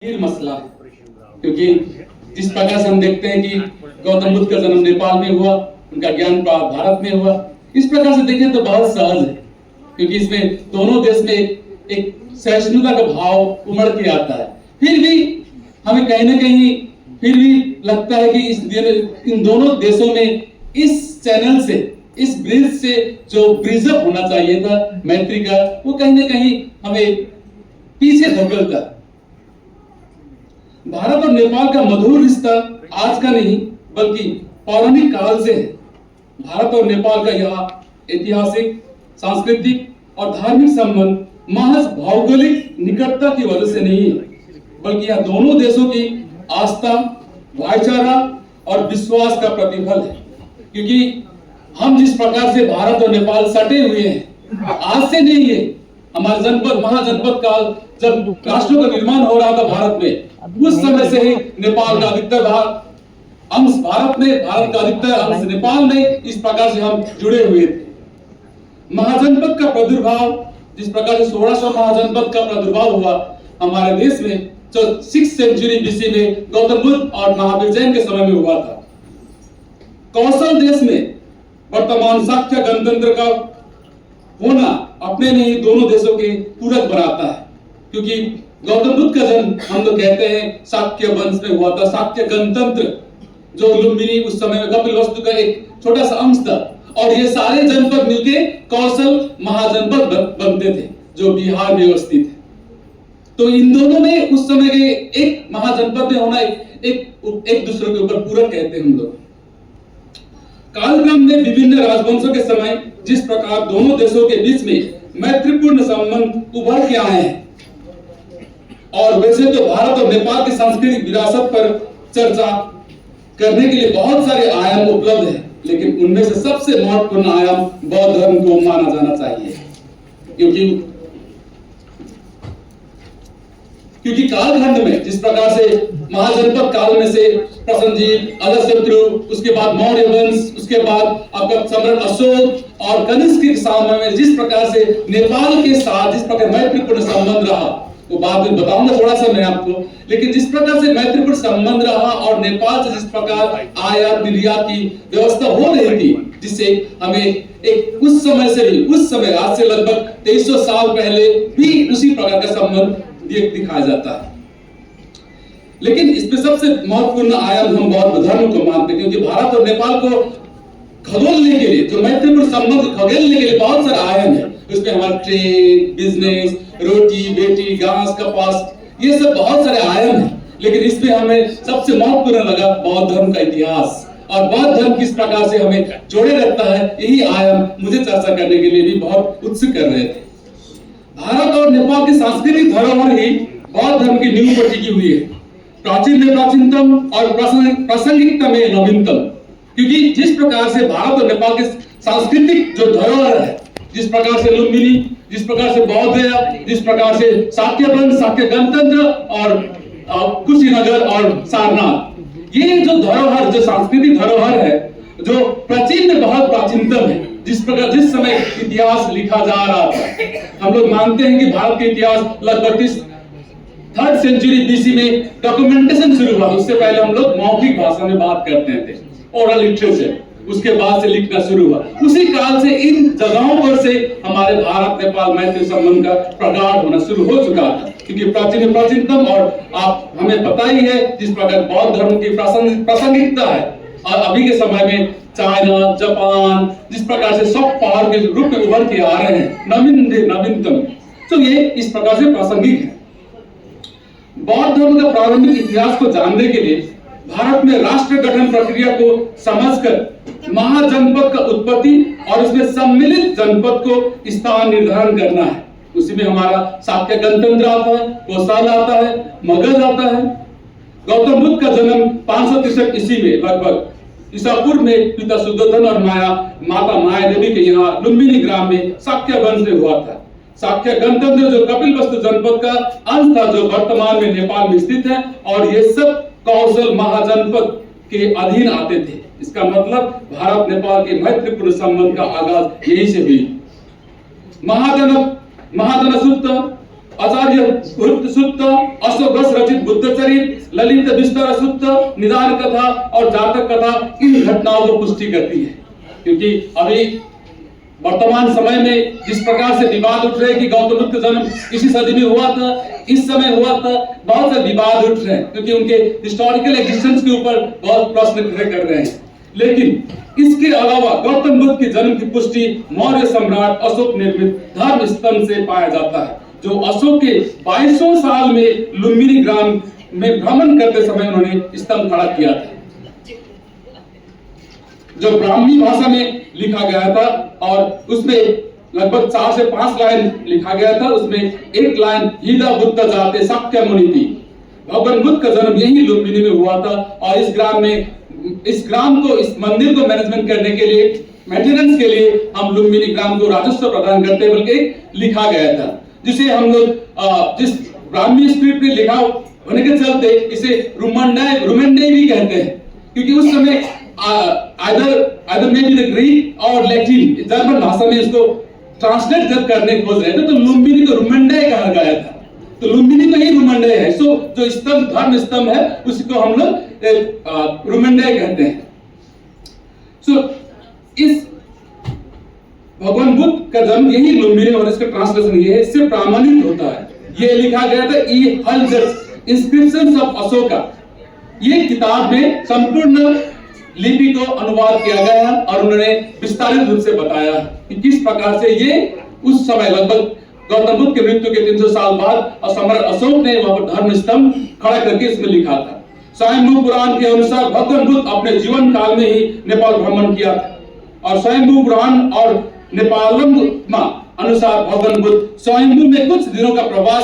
ये मसला है, क्योंकि जिस प्रकार से हम देखते हैं कि गौतम बुद्ध का जन्म नेपाल में हुआ, उनका ज्ञान प्राप्त भारत में हुआ। इस प्रकार से देखें तो बहुत सहज है, क्योंकि इसमें दोनों देश में एक सहिष्णुता का भाव उमड़ के आता है। फिर भी हमें कहीं ना कहीं फिर भी लगता है कि इन दोनों देशों में इस चैनल से, इस ब्रिज से जो ब्रिजअप होना चाहिए था मैत्री का, वो कहीं ना कहीं हमें पीछे धकेलता है। भारत और नेपाल का मधुर रिश्ता आज का नहीं बल्कि पौराणिक काल से है। भारत और नेपाल का यह ऐतिहासिक, सांस्कृतिक और धार्मिक संबंध महज भौगोलिक निकटता की वजह से नहीं है, बल्कि यह दोनों देशों की आस्था, भाईचारा और विश्वास का प्रतिफल है। क्योंकि हम जिस प्रकार से भारत और नेपाल सटे हुए हैं, आज से नहीं है। हमारे जनपद महाजनपद काल जब राष्ट्रों का निर्माण हो रहा था भारत में, उस समय से ही नेपाल का अधिकतर अंश भारत में, भारत का अधिकतर अंश नेपाल में, इस प्रकार से हम जुड़े हुए थे। महाजनपद का प्रादुर्भाव, जिस प्रकार से 1600 महाजनपद का प्रादुर्भाव हुआ हमारे देश में, जो 6th सेंचुरी बीसी में गौतम बुद्ध और महावीर जैन के समय में हुआ था। कौशल देश में वर्तमान शाक्य गणतंत्र का होना अपने में ही दोनों देशों के पूरक बनाता है, क्योंकि गौतम बुद्ध का जन्म हम लोग कहते हैं शाक्य वंश में हुआ था। शाक्य गणतंत्र जो लुम्बिनी उस समय में कपिलवस्तु का एक छोटा सा अंश था, और ये सारे जनपद मिलके कौशल महाजनपद बनते थे जो बिहार में अवस्थित है। तो इन दोनों में उस समय के एक महाजनपद में होना एक दूसरे के ऊपर पूरक कहते हैं हम लोग। कालक्रम में विभिन्न राजवंशों के समय जिस प्रकार दोनों देशों के बीच में मैत्रीपूर्ण संबंध उभर के आए हैं, और वैसे तो भारत और नेपाल की सांस्कृतिक विरासत पर चर्चा करने के लिए बहुत सारे आयाम उपलब्ध हैं, लेकिन उनमें से सबसे महत्वपूर्ण आयाम बौद्ध धर्म को माना जाना चाहिए। क्योंकि कालखंड में जिस प्रकार से महाजनपद काल में से प्रसन्नजीत, अजातशत्रु, उसके बाद मौर्य वंश, उसके बाद आपका सम्राट अशोक और कनिष्क के समय में जिस प्रकार से नेपाल के साथ जिस प्रकार मैत्रीपूर्ण संबंध रहा, वो बाद में बताऊंगा थोड़ा सा मैं आपको। लेकिन जिस प्रकार से मैत्रीपूर्ण संबंध रहा और नेपाल से जिस प्रकार आयात निर्यात की व्यवस्था हो रही थी, जिससे हमें एक उस समय आज से लगभग 2300 साल पहले भी उसी प्रकार का संबंध दिखाया जाता है। लेकिन इसमें सबसे महत्वपूर्ण आयाम हम बौद्ध धर्म को मानते हैं, क्योंकि भारत और नेपाल को खगोलने के लिए, जो मैत्रीपूर्ण संबंध खगोलने के लिए बहुत सारे आयाम है। उसमें हमारा ट्रेड, बिजनेस, रोटी बेटी, घास, कपास, ये सब बहुत सारे आयाम हैं। लेकिन इसमें हमें सबसे महत्वपूर्ण लगा बौद्ध धर्म का इतिहास, और बौद्ध धर्म किस प्रकार से हमें जोड़े रखता है, यही आयाम मुझे चर्चा करने के लिए भी बहुत उत्सुक कर रहे थे। भारत और नेपाल की सांस्कृतिक धरोहर ही बौद्ध धर्म की नींव पर टिकी हुई है। प्राचीन में प्राचीनतम और प्रासंगिकता में नवीनतम। क्योंकि जिस प्रकार से भारत और नेपाल के सांस्कृतिक जो धरोहर है, जिस प्रकार से लुम्बिनी, जिस प्रकार से बौद्ध गया, जिस प्रकार से शाक्य वंश, शाक्य गणतंत्र और कुशीनगर और सारनाथ, ये जो धरोहर, जो सांस्कृतिक धरोहर है, जो प्राचीन में बहुत प्राचीनतम है। जिस प्रकार जिस समय इतिहास लिखा जा रहा था, हम लोग मानते हैं कि भारत के इतिहास लगभग 3rd सेंचुरी बीसी में डॉक्यूमेंटेशन शुरू हुआ। उससे पहले हम लोग मौखिक भाषा में बात करते थे, ओरल लिटरेचर, उसके बाद से लिखना शुरू हुआ। उसी काल से इन जगहों पर से हमारे भारत नेपाल मैत्री संबंध का प्रगाढ़ होना शुरू हो चुका था, क्योंकि प्राचीन प्राचीनतम, और आप हमें पता ही है जिस प्रकार बौद्ध धर्म की प्रासंगिकता है। और अभी के समय में चाइना, जापान, जिस प्रकार से सॉफ्ट पावर के रूप में उभर के आ रहे हैं, नवीनतम, तो ये इस प्रकार से प्रासंगिक है। बौद्ध धर्म का प्रारंभिक इतिहास को जानने के लिए भारत में राष्ट्र गठन प्रक्रिया को समझकर महाजनपद का उत्पत्ति और उसमें सम्मिलित जनपद को स्थान निर्धारण करना है। उसी में हमारा शाक्य गणतंत्र आता है, कोसल आता है, मगध आता है। गौतम बुद्ध का जन्म 563 ईस्वी में लगभग ईसा पूर्व में पिता शुद्धोधन और माता माया देवी के यहाँ लुम्बिनी ग्राम में शाक्य वंश में हुआ था। शाक्य गणतंत्र जो कपिलवस्तु जनपद का अंश था, जो वर्तमान में नेपाल में स्थित है, और ये सब कौशल महाजनपद के अधीन आते थे। इसका मतलब भारत नेपाल के मैत्रीपूर्ण संबंध का आगाज यही से हुई। महाजनसुत्त आचार्य भृत्य सुत्त, अशोक घोष रचित बुद्ध चरित, ललित विस्तार सुत्त, निदान कथा और जातक कथा इन घटनाओं को पुष्टि करती है। क्योंकि अभी वर्तमान समय में जिस प्रकार से विवाद उठ रहे हैं कि गौतम बुद्ध का जन्म इसी सदी में हुआ था, इस समय हुआ था, बहुत से विवाद उठ रहे हैं क्योंकि उनके हिस्टोरिकल एग्जिस्टेंस के ऊपर बहुत प्रश्न खड़े कर रहे हैं। लेकिन इसके अलावा गौतम बुद्ध के जन्म की पुष्टि मौर्य सम्राट अशोक निर्मित धर्म स्तंभ से पाया जाता है, जो अशोक के 2200 साल में लुम्बिनी ग्राम में भ्रमण करते समय उन्होंने स्तंभ खड़ा किया था, जो ब्राह्मी भाषा में लिखा गया था और उसमें लगभग 4 से 5 लाइन लिखा गया था। उसमें एक लाइन हीदा बुद्ध जाते शक्य मुनि थी। भगवान बुद्ध का जन्म यही लुम्बिनी में हुआ था और इस ग्राम को इस मंदिर को मैनेजमेंट करने के लिए, मेंटेनेंस के लिए हम लुम्बिनी ग्राम को राजस्व प्रदान करते हैं, बल्कि लिखा गया था, जिसे हम लोग जिस ब्राह्मी स्क्रिप्ट में लिखा होने के चलते इसे रुमंडे भी कहते हैं, क्योंकि उस समय either maybe the Greek or Latin German भाषा में इसको ट्रांसलेट जब करने की खोज रहे थे तो लुम्बिनी को रुमंडे कहा गया था। तो लुम्बिनी तो ही रुमंडे है। सो जो स्तंभ धर्म स्तंभ है उसको हम लोग रुमंडे कहते हैं। सो इस भगवान बुद्ध का जन्म यही लुम्बिनी और इसका ट्रांसलेशन ये है, इससे प्रमाणित होता है। ये लिखा गया था ई हलजर्स इंस्क्रिप्शंस ऑफ अशोका। ये किताब में संपूर्ण लिपि को अनुवाद किया गया और उन्होंने विस्तारित रूप से बताया कि किस प्रकार से ये उस समय लगभग गौतम बुद्ध के मृत्यु के 300 साल बाद और सम्राट अशोक ने वहां पर धर्म स्तंभ खड़ा करके इसमें लिखा था। स्वयंभू पुराण के अनुसार भगवान बुद्ध अपने जीवन काल में ही नेपाल भ्रमण किया और स्वयंभू पुराण और नेपालम अनुसार भगवान बुद्ध स्वयंभू में कुछ दिनों का प्रवास